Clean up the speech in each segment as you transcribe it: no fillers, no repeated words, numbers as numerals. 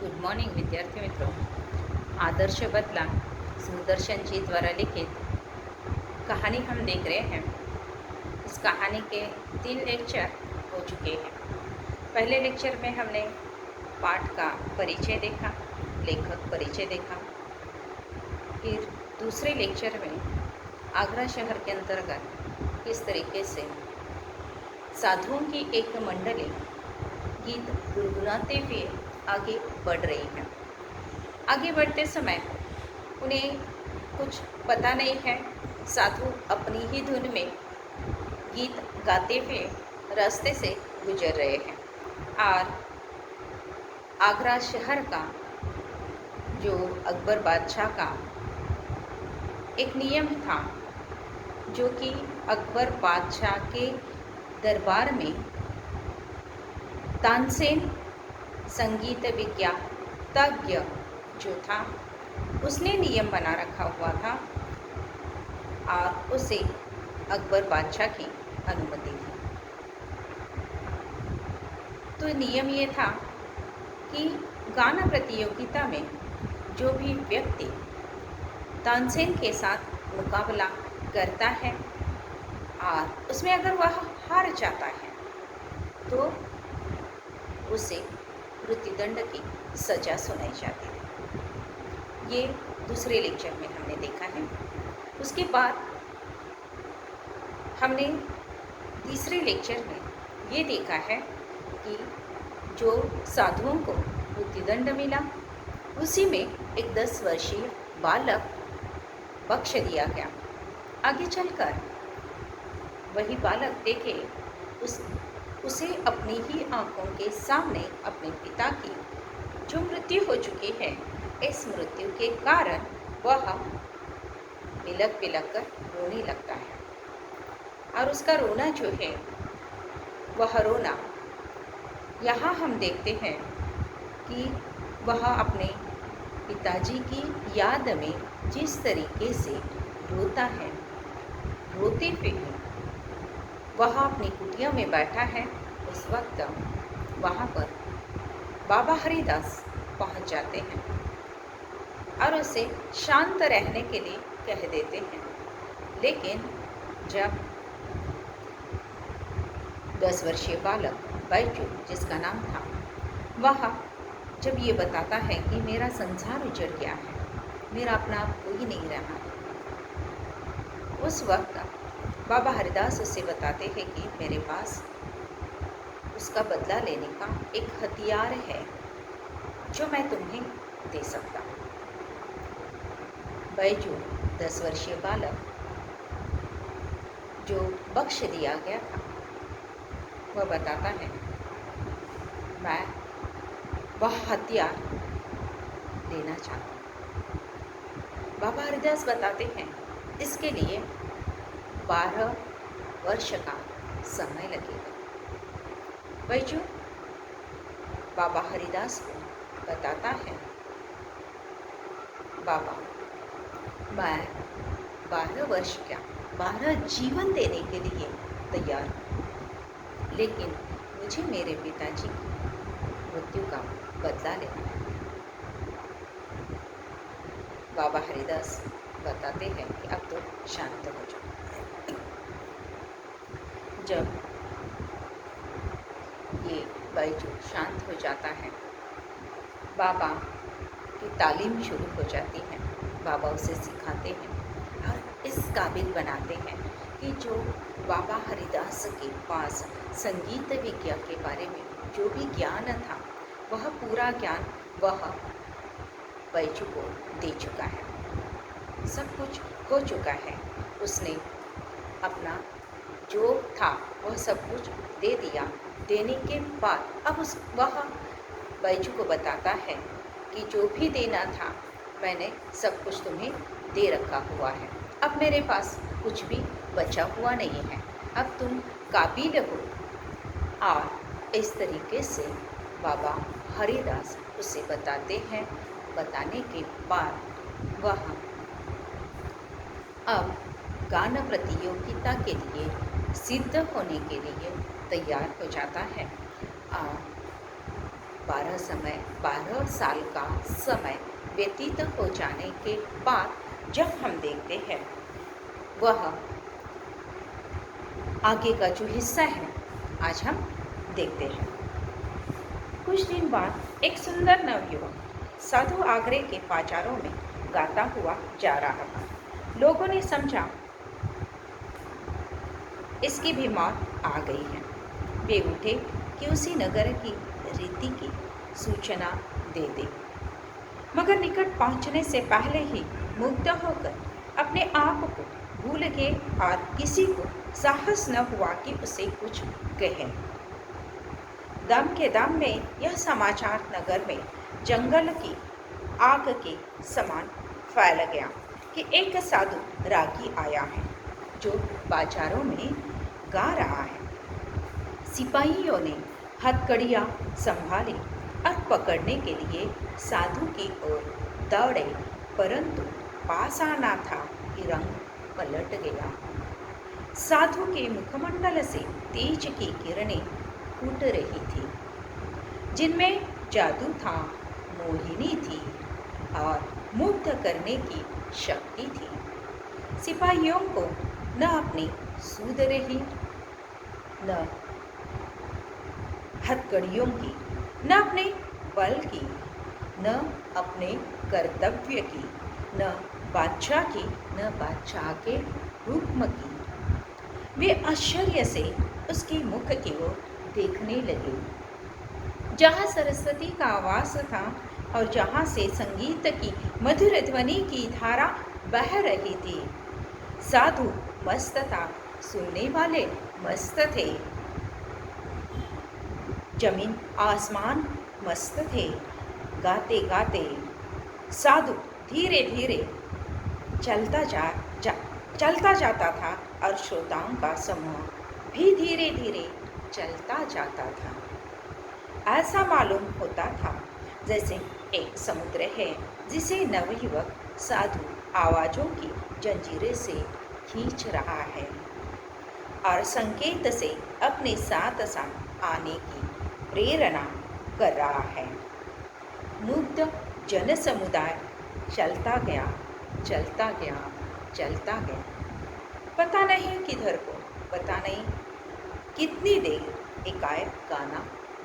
Good morning विद्यार्थी मित्रों। आदर्श बदला सुदर्शन जी द्वारा लिखित कहानी हम देख रहे हैं। इस कहानी के 3 लेक्चर हो चुके हैं। पहले लेक्चर में हमने पाठ का परिचय देखा, लेखक परिचय देखा। फिर दूसरे लेक्चर में आगरा शहर के अंतर्गत किस तरीके से साधुओं की एक मंडली गीत गुनगुनाते हुए आगे बढ़ रही है। आगे बढ़ते समय उन्हें कुछ पता नहीं है, साधु अपनी ही धुन में गीत गाते हुए रास्ते से गुजर रहे हैं। और आगरा शहर का जो अकबर बादशाह का एक नियम था, जो कि अकबर बादशाह के दरबार में तानसेन संगीत विज्ञातज्ञ जो था, उसने नियम बना रखा हुआ था और उसे अकबर बादशाह की अनुमति थी। तो नियम ये था कि गाना प्रतियोगिता में जो भी व्यक्ति तानसेन के साथ मुकाबला करता है और उसमें अगर वह हार जाता है तो उसे मृत्युदंड की सज़ा सुनाई जाती है। ये दूसरे लेक्चर में हमने देखा है। उसके बाद हमने तीसरे लेक्चर में ये देखा है कि जो साधुओं को मृत्युदंड मिला, उसी में एक 10 वर्षीय बालक बख्श दिया गया। आगे चलकर वही बालक देखे उसे अपनी ही आंखों के सामने अपने पिता की जो मृत्यु हो चुकी है, इस मृत्यु के कारण वह बिलक बिलक कर रोने लगता है। और उसका रोना जो है, वह रोना यहाँ हम देखते हैं कि वह अपने पिताजी की याद में जिस तरीके से रोता है, रोते हुए वह अपनी कुटिया में बैठा है। उस वक्त वहाँ पर बाबा हरिदास पहुँच जाते हैं और उसे शांत रहने के लिए कह देते हैं। लेकिन जब 10 वर्षीय बालक बैजू, जिसका नाम था, वह जब ये बताता है कि मेरा संसार उजड़ गया है, मेरा अपना आप कोई नहीं रहा, उस वक्त बाबा हरिदास उसे बताते हैं कि मेरे पास उसका बदला लेने का एक हथियार है जो मैं तुम्हें दे सकता हूँ। बैजू 10 वर्षीय बालक जो बख्श दिया गया था, वह बताता है मैं वह हथियार लेना चाहता हूँ। बाबा हरिदास बताते हैं इसके लिए 12 वर्ष का समय लगेगा। बैजू बाबा हरिदास को बताता है, बाबा मैं 12 वर्ष क्या 12 जीवन देने के लिए तैयार हूँ, लेकिन मुझे मेरे पिताजी की मृत्यु का बदला लेना है। बाबा हरिदास बताते हैं कि अब तो शांत हो जाओ। जब ये बैजू शांत हो जाता है, बाबा की तालीम शुरू हो जाती है। बाबा उसे सिखाते हैं और इस काबिल बनाते हैं कि जो बाबा हरिदास के पास संगीत विज्ञान के बारे में जो भी ज्ञान था, वह पूरा ज्ञान वह बैजू को दे चुका है। सब कुछ हो चुका है। उसने अपना जो था वह सब कुछ दे दिया। देने के बाद अब वह बैजू को बताता है कि जो भी देना था मैंने सब कुछ तुम्हें दे रखा हुआ है। अब मेरे पास कुछ भी बचा हुआ नहीं है, अब तुम काबिल हो। और इस तरीके से बाबा हरिदास उसे बताते हैं। बताने के बाद वह अब गान प्रतियोगिता के लिए सिद्ध होने के लिए तैयार हो जाता है। और 12 साल का समय व्यतीत हो जाने के बाद जब हम देखते हैं वह आगे का जो हिस्सा है आज हम देखते हैं। कुछ दिन बाद एक सुंदर नवयुवक साधु आगरे के बाजारों में गाता हुआ जा रहा था। लोगों ने समझा इसकी भी मौत आ गई है। वे उठे कि उसी नगर की रीति की सूचना दे दे, मगर निकट पहुंचने से पहले ही मुग्ध होकर अपने आप को भूल गए और किसी को साहस न हुआ कि उसे कुछ कहे। दम के दम में यह समाचार नगर में जंगल की आग के समान फैल गया कि एक साधु रागी आया है जो बाजारों में गा रहा है। सिपाहियों ने हथकड़ियाँ संभाली और पकड़ने के लिए साधु की ओर दौड़े, परंतु पास आना था कि रंग पलट गया। साधु के मुखमंडल से तेज की किरणें फूट रही थी, जिनमें जादू था, मोहिनी थी और मुग्ध करने की शक्ति थी। सिपाहियों को न अपनी सूद रही, न हथकड़ियों की, न अपने बल की, न अपने कर्तव्य की, न बादशाह की, न बादशाह के हुक्म की। वे आश्चर्य से उसके मुख की ओर देखने लगे, जहाँ सरस्वती का आवास था और जहाँ से संगीत की मधुर ध्वनि की धारा बह रही थी। साधु मस्त था, सुनने वाले मस्त थे, जमीन आसमान मस्त थे। गाते गाते साधु धीरे धीरे चलता जाता था और श्रोताओं का समूह भी धीरे धीरे चलता जाता था। ऐसा मालूम होता था जैसे एक समुद्र है जिसे नवयुवक साधु आवाज़ों की जंजीरें से खींच रहा है और संकेत से अपने साथ साथ आने की प्रेरणा कर रहा है। मुग्ध जन समुदाय चलता गया, चलता गया, चलता गया। पता नहीं किधर को, पता नहीं कितनी देर एकाएक गाना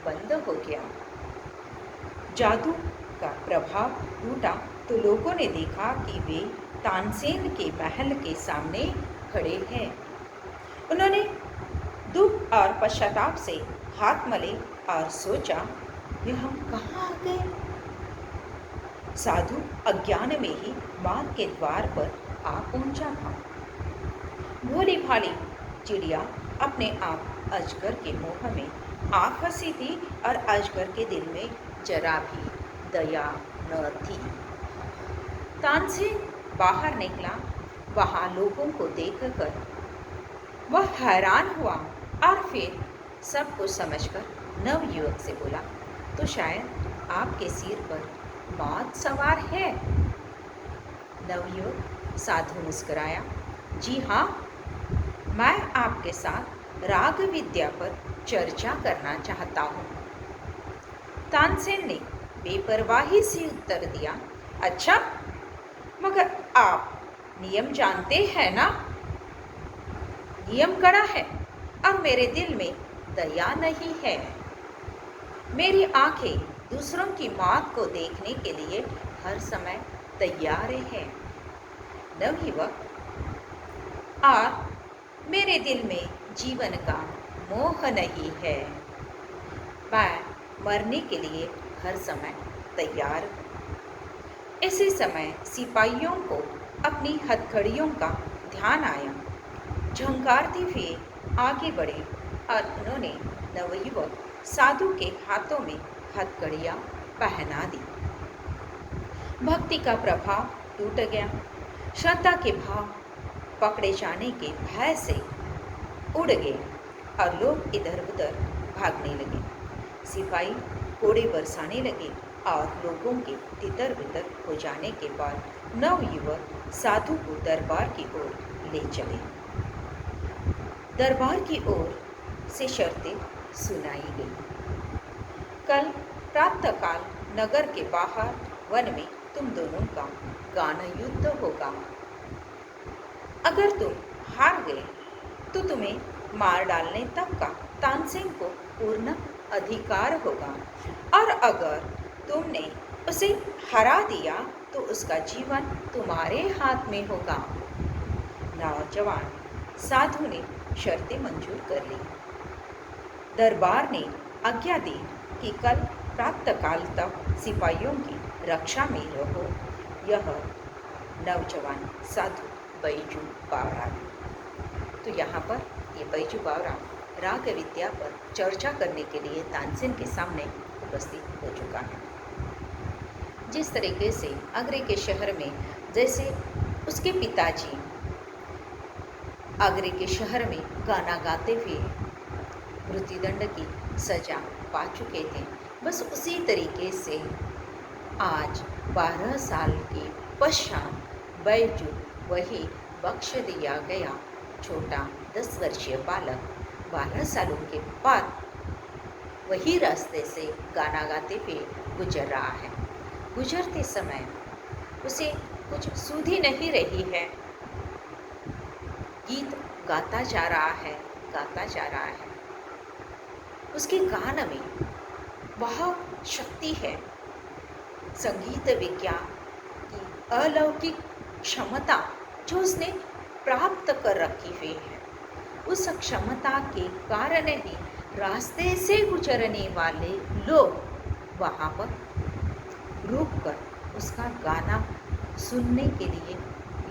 बंद हो गया। जादू का प्रभाव टूटा तो लोगों ने देखा कि वे तानसेन के महल के सामने खड़े हैं। उन्होंने दुख और पश्चाताप से हाथ मले और सोचा, ये हम कहाँ आ गए? साधु अज्ञान में ही मार्ग के द्वार पर आ पहुंचा था। भोली भाली चिड़िया अपने आप अजगर के मोह में आ फंसी थी और अजगर के दिल में जरा भी दया न थी। तानसेन बाहर निकला। वहाँ लोगों को देखकर वह हैरान हुआ और फिर सब कुछ समझकर नवयुवक से बोला, तो शायद आपके सिर पर मौत सवार है। नवयुवक साधु मुस्कुराया, जी हाँ, मैं आपके साथ राग विद्या पर चर्चा करना चाहता हूँ। तानसेन ने बेपरवाही से उत्तर दिया, अच्छा, मगर आप नियम जानते हैं ना? नियम कड़ा है और मेरे दिल में दया नहीं है। मेरी आंखें दूसरों की मौत को देखने के लिए हर समय तैयार है। नवयुवक, और मेरे दिल में जीवन का मोह नहीं है। मैं मरने के लिए हर समय तैयार हूँ। इसी समय सिपाहियों को अपनी हथकड़ियों का ध्यान आया। झंकारते हुए आगे बढ़े और उन्होंने नवयुवक साधु के हाथों में हथकड़ियाँ पहना दी। भक्ति का प्रभाव टूट गया। श्रद्धा के भाव पकड़े जाने के भय से उड़ गए और लोग इधर उधर भागने लगे। सिपाही कोड़े बरसाने लगे और लोगों के तितर बितर हो जाने के बाद नवयुवक साधु को दरबार की ओर ले चले। दरबार की ओर से शर्तें सुनाई गई। कल प्रातःकाल नगर के बाहर वन में तुम दोनों का गाना युद्ध होगा। अगर तुम हार गए तो तुम्हें मार डालने तक का तानसेन को पूर्ण अधिकार होगा, और अगर तुमने उसे हरा दिया तो उसका जीवन तुम्हारे हाथ में होगा। नौजवान साधु ने शर्तें मंजूर कर ली। दरबार ने आज्ञा दी कि कल प्रातःकाल तक सिपाहियों की रक्षा में रहो। यह नौजवान साधु बैजू बावरा। तो यहाँ पर ये बैजू बावरा राग विद्या पर चर्चा करने के लिए तानसेन के सामने उपस्थित हो चुका है। जिस तरीके से आगरे के शहर में, जैसे उसके पिताजी आगरे के शहर में गाना गाते हुए मृत्युदंड की सजा पा चुके थे, बस उसी तरीके से आज 12 साल के पश्चात बैजू वही बख्श दिया गया छोटा 10 वर्षीय बालक 12 सालों के बाद वही रास्ते से गाना गाते हुए गुजर रहा है। गुजरते समय उसे कुछ सूझ ही नहीं रही है। गीत गाता जा रहा है, गाता जा रहा है। उसके गान में बहुत शक्ति है। संगीत विज्ञान की अलौकिक क्षमता जो उसने प्राप्त कर रखी हुई है, उस क्षमता के कारण ही रास्ते से गुजरने वाले लोग वहाँ पर रुककर उसका गाना सुनने के लिए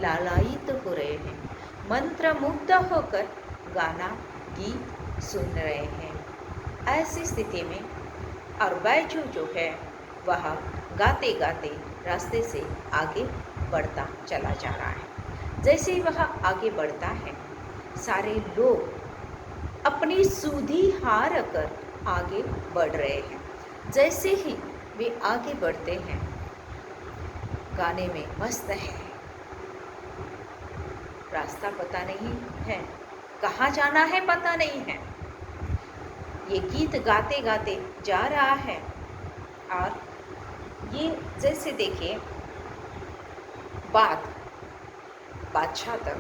लालायित हो रहे हैं, मंत्रमुग्ध होकर गाना गीत सुन रहे हैं। ऐसी स्थिति में और बैजू जो है वह गाते गाते रास्ते से आगे बढ़ता चला जा रहा है। जैसे ही वह आगे बढ़ता है, सारे लोग अपनी सूधी हार कर आगे बढ़ रहे हैं। जैसे ही वे आगे बढ़ते हैं, गाने में मस्त है, रास्ता पता नहीं है, कहाँ जाना है पता नहीं है। ये गीत गाते गाते जा रहा है और ये जैसे देखिए बात बादशाह तक,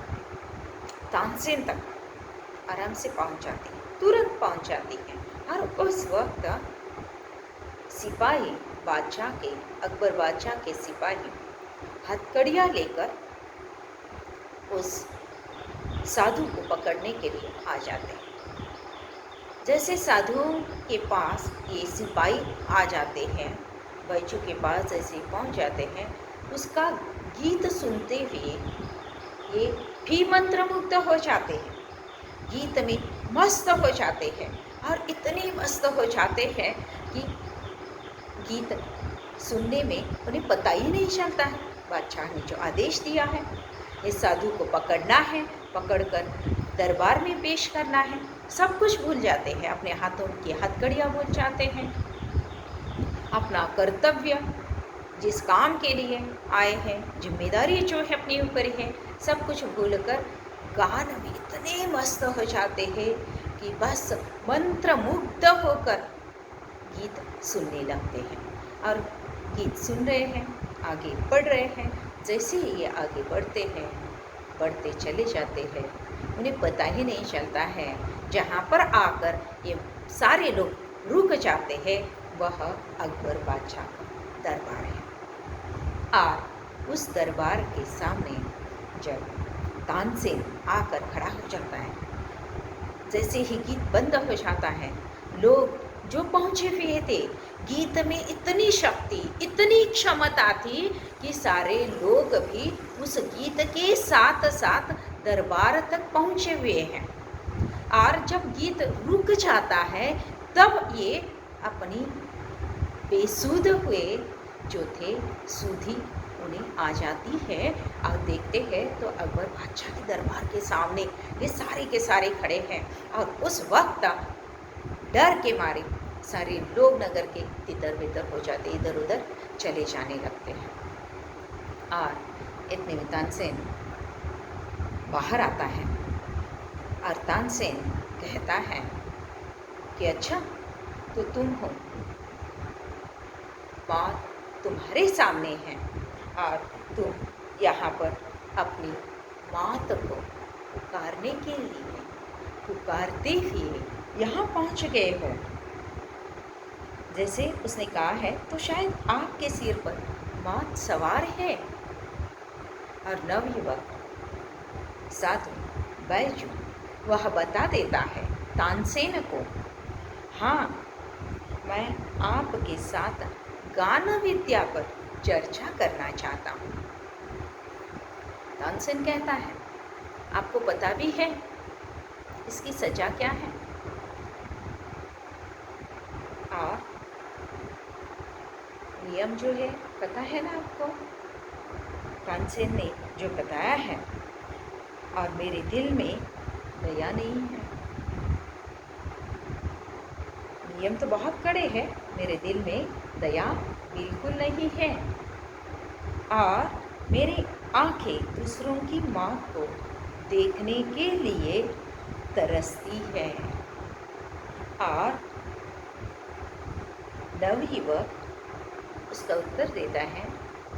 तानसेन तक आराम से पहुंच जाती है, तुरंत पहुंच जाती है। और उस वक्त सिपाही बादशाह के, अकबर बादशाह के सिपाही हथकड़ियाँ लेकर उस साधु को पकड़ने के लिए आ जाते हैं। जैसे साधुओं के पास ये सिपाही आ जाते हैं, बैजू के पास जैसे पहुंच जाते हैं, उसका गीत सुनते हुए ये भी मंत्रमुग्ध हो जाते हैं, गीत में मस्त हो जाते हैं। और इतने मस्त हो जाते हैं कि गीत सुनने में उन्हें पता ही नहीं चलता है। बादशाह ने जो आदेश दिया है, इस साधु को पकड़ना है, पकड़कर दरबार में पेश करना है, सब कुछ भूल जाते हैं। अपने हाथों की हथकड़ियाँ भूल जाते हैं, अपना कर्तव्य, जिस काम के लिए आए हैं, जिम्मेदारी जो है अपने ऊपर है, सब कुछ भूलकर गान में इतने मस्त हो जाते हैं कि बस मंत्रमुग्ध होकर गीत सुनने लगते हैं। और गीत सुन रहे हैं, आगे बढ़ रहे हैं। जैसे ही ये आगे बढ़ते हैं, बढ़ते चले जाते हैं, उन्हें पता ही नहीं चलता है। जहाँ पर आकर ये सारे लोग रुक जाते हैं, वह अकबर बादशाह का दरबार है। और उस दरबार के सामने जब तानसेन आकर खड़ा हो जाता है, जैसे ही गीत बंद हो जाता है, लोग जो पहुँचे हुए थे, गीत में इतनी शक्ति, इतनी क्षमता थी कि सारे लोग भी उस गीत के साथ साथ दरबार तक पहुँचे हुए हैं। और जब गीत रुक जाता है, तब ये अपनी बेसुध हुए जो थे सुधी उन्हें आ जाती है। और देखते हैं तो अकबर बादशाह के दरबार के सामने ये सारे के सारे खड़े हैं। और उस वक्त डर के मारे सारे लोग नगर के तितर बितर हो जाते, इधर उधर चले जाने लगते हैं। और इतने में तानसेन बाहर आता है और तानसेन कहता है कि अच्छा तो तुम हो, मौत तुम्हारे सामने है और तुम यहाँ पर अपनी मौत को पुकारने के लिए पुकारते हुए यहाँ पहुँच गए हो। जैसे उसने कहा है तो शायद आपके सिर पर मौत सवार है। और नवयुवक साधु बैजू वह बता देता है तानसेन को, हाँ, मैं आपके साथ गान विद्या पर चर्चा करना चाहता हूँ। तानसेन कहता है, आपको पता भी है इसकी सजा क्या है? और नियम जो है पता है ना आपको? तानसेन ने जो बताया है, और मेरे दिल में दया नहीं है। नियम तो बहुत कड़े हैं, मेरे दिल में दया बिल्कुल नहीं है। और मेरी आंखें दूसरों की मौत को देखने के लिए तरसती है। और नवयुवक उसका उत्तर देता है,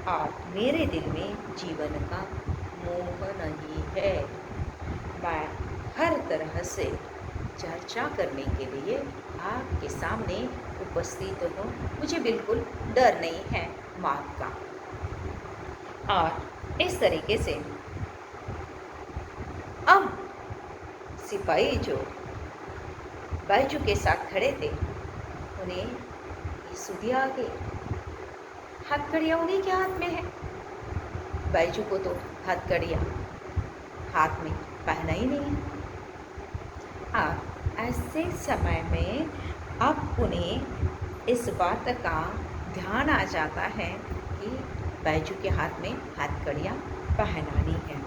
और मेरे दिल में जीवन का मोह नहीं है। मैं हर तरह से चर्चा करने के लिए आपके सामने उपस्थित हूँ। मुझे बिल्कुल डर नहीं है मौत का। और इस तरीके से अब सिपाही जो बैजू के साथ खड़े थे, उन्हें ये सुधिया आ गई। हथकड़ियाँ उन्हीं के हाथ में है। बैजू को तो हथकड़ियाँ हाथ में पहना ही नहीं है। ऐसे समय में अब उन्हें इस बात का ध्यान आ जाता है कि बैजू के हाथ में हथकड़ियाँ पहनानी है।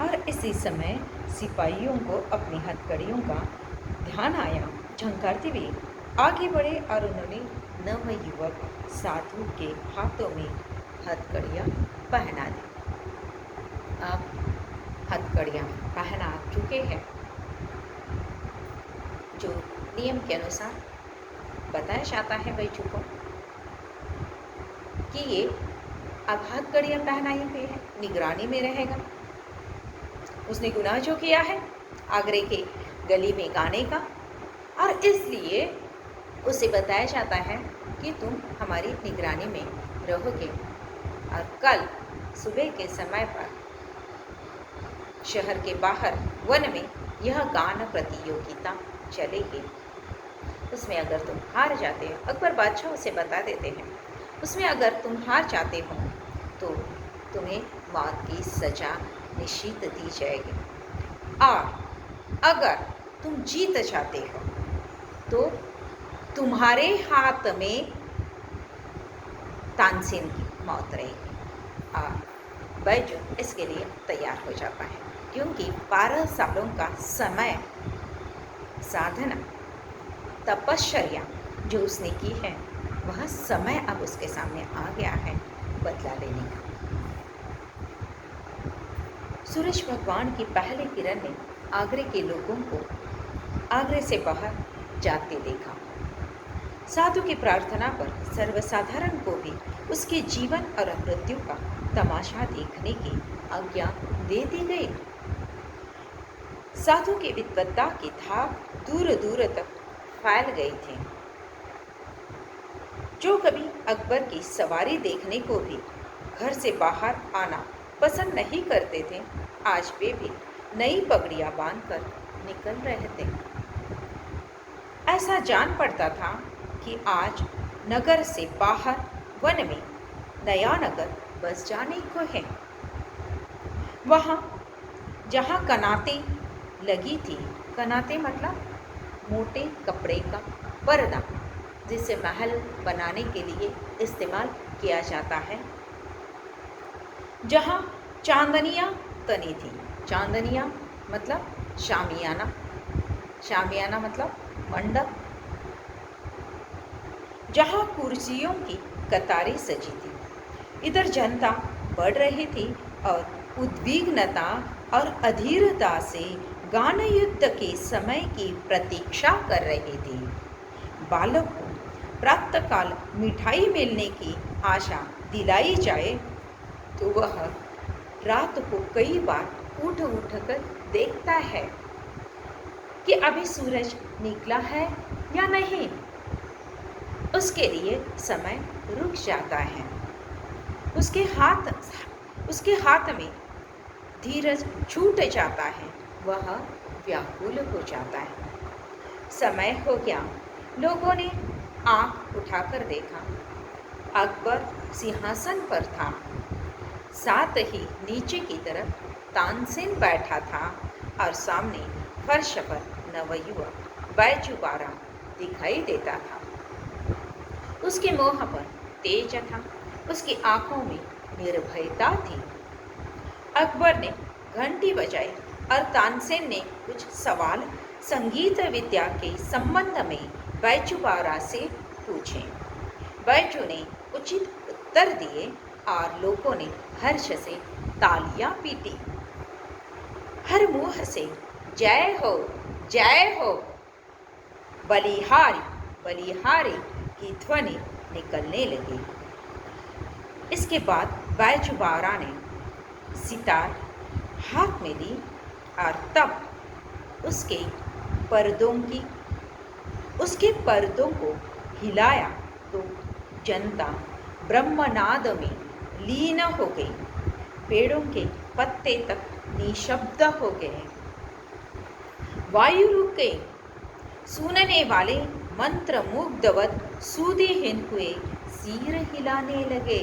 और इसी समय सिपाहियों को अपनी हथकड़ियों का ध्यान आया। झंकारते हुए आगे बढ़े और उन्होंने नवयुवक साधु के हाथों में हथकड़ियाँ पहना दी। अब हथकड़ियाँ पहना चुके हैं, जो नियम के अनुसार बताया जाता है बैजू को कि ये अब हथकड़ियाँ पहनाई हुई है, निगरानी में रहेगा। उसने गुनाह जो किया है आगरे के गली में गाने का, और इसलिए उसे बताया जाता है कि तुम हमारी निगरानी में रहोगे। और कल सुबह के समय पर शहर के बाहर वन में यह गान प्रतियोगिता चलेगी। उसमें अगर तुम हार जाते हो, अकबर बादशाह उसे बता देते हैं, उसमें अगर तुम हार जाते हो तो तुम्हें मौत की सज़ा निश्चित दी जाएगी। और अगर तुम जीत जाते हो तो तुम्हारे हाथ में तानसेन की मौत रहेगी। और बैजू इसके लिए तैयार हो जाता है, क्योंकि 12 सालों का समय साधना तपश्चर्या जो उसने की है, वह समय अब उसके सामने आ गया है बदला लेने का। सूरज भगवान की पहली किरण ने आगरे के लोगों को आगरे से बाहर जाते देखा। साधु की प्रार्थना पर सर्वसाधारण को भी उसके जीवन और मृत्यु का तमाशा देखने की आज्ञा दे दी गई। साधु की विद्वत्ता की धाक दूर दूर तक फैल गई थी। जो कभी अकबर की सवारी देखने को भी घर से बाहर आना पसंद नहीं करते थे, आज वे भी नई पगड़ियां बांधकर निकल रहे थे। ऐसा जान पड़ता था कि आज नगर से बाहर वन में नया नगर बस जाने को है। वहाँ जहाँ कनाते लगी थी, कनाते मतलब मोटे कपड़े का पर्दा, जिसे महल बनाने के लिए इस्तेमाल किया जाता है, जहाँ चांदनियाँ तनी थी। चांदनियाँ मतलब शामियाना, शामियाना मतलब मंडप, जहाँ कुर्सियों की कतारें सजी थी। इधर जनता बढ़ रही थी और उद्विग्नता और अधीरता से गान युद्ध के समय की प्रतीक्षा कर रही थी। बालक को प्रातःकाल मिठाई मिलने की आशा दिलाई जाए तो वह रात को कई बार उठ कर देखता है कि अभी सूरज निकला है या नहीं। उसके लिए समय रुक जाता है। उसके हाथ में धीरज छूट जाता है। वह व्याकुल हो जाता है। समय हो गया। लोगों ने आंख उठाकर देखा। अकबर सिंहासन पर था। साथ ही नीचे की तरफ तानसेन बैठा था और सामने फर्श पर नवयुवक बैजू बारा दिखाई देता था। उसके मुंह पर तेज था। उसकी आंखों में निर्भयता थी। अकबर ने घंटी बजाई और तानसेन ने कुछ सवाल संगीत विद्या के संबंध में बैजू बारा से पूछे। बैजू ने उचित उत्तर दिए और लोगों ने हर्ष से तालियां पीटी। हर मुंह से जय हो, बलिहारी बलिहारी की ध्वनि निकलने लगी। इसके बाद बैजू बारा ने सितार हाथ में ली और तब उसके पर्दों को हिलाया तो जनता ब्रह्मनाद में लीन हो गई। पेड़ों के पत्ते तक निशब्द हो गए। वायु रुक गई। सुनने वाले मंत्र मुग्धवत सुधिहीन हुए सिर हिलाने लगे।